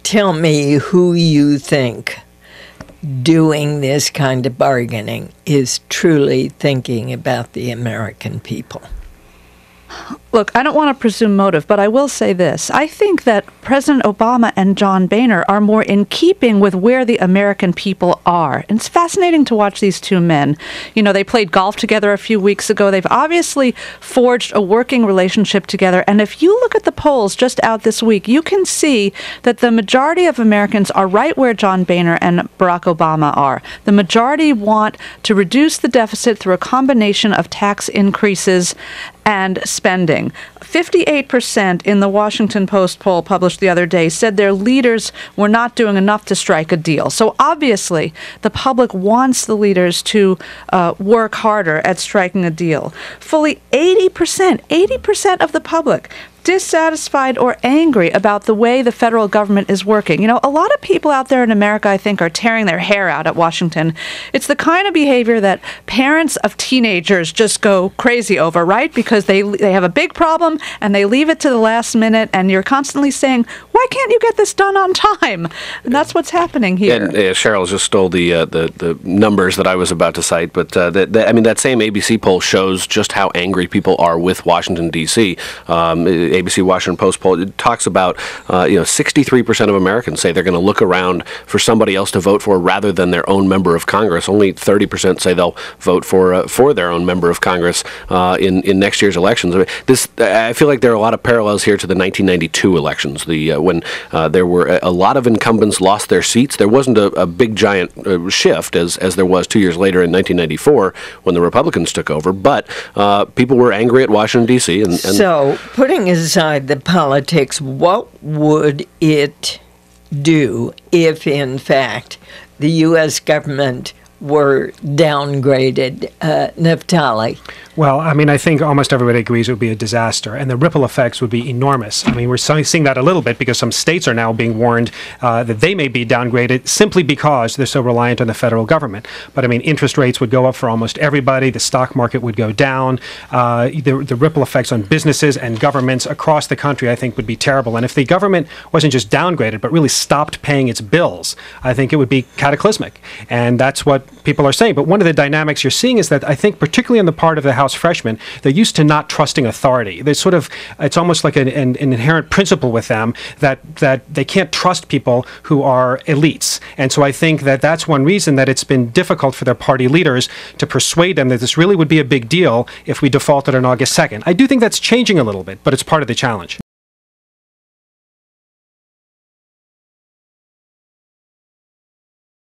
tell me who you think doing this kind of bargaining is truly thinking about the American people. Look, I don't want to presume motive, but I will say this. I think that President Obama and John Boehner are more in keeping with where the American people are. And it's fascinating to watch these two men. You know, they played golf together a few weeks ago. They've obviously forged a working relationship together. And if you look at the polls just out this week, you can see that the majority of Americans are right where John Boehner and Barack Obama are. The majority want to reduce the deficit through a combination of tax increases and spending. 58% in the Washington Post poll published the other day said their leaders were not doing enough to strike a deal. So obviously, the public wants the leaders to work harder at striking a deal. Fully 80% of the public dissatisfied or angry about the way the federal government is working. You know, a lot of people out there in America, I think, are tearing their hair out at Washington. It's the kind of behavior that parents of teenagers just go crazy over, right? Because they have a big problem and they leave it to the last minute, and you're constantly saying, why can't you get this done on time? And that's what's happening here. And Cheryl just stole the numbers that I was about to cite, but I mean, that same ABC poll shows just how angry people are with Washington, D.C. ABC Washington Post poll, it talks about 63% of Americans say they're going to look around for somebody else to vote for rather than their own member of Congress. Only 30% say they'll vote for their own member of Congress in next year's elections. I mean, I feel like there are a lot of parallels here to the 1992 elections. When there were a lot of incumbents lost their seats. There wasn't a big giant shift as there was 2 years later in 1994 when the Republicans took over, but people were angry at Washington, D.C. So, putting aside the politics, what would it do if, in fact, the U.S. government were downgraded, Naftali? Well, I mean, I think almost everybody agrees it would be a disaster, and the ripple effects would be enormous. I mean, we're seeing that a little bit because some states are now being warned that they may be downgraded simply because they're so reliant on the federal government. But I mean, interest rates would go up for almost everybody. The stock market would go down. The ripple effects on businesses and governments across the country, I think, would be terrible. And if the government wasn't just downgraded, but really stopped paying its bills, I think it would be cataclysmic. And that's what people are saying. But one of the dynamics you're seeing is that I think, particularly on the part of the House freshmen, they're used to not trusting authority. They it's almost like an inherent principle with them that they can't trust people who are elites. And so I think that that's one reason that it's been difficult for their party leaders to persuade them that this really would be a big deal if we defaulted on August 2nd. I do think that's changing a little bit, but it's part of the challenge.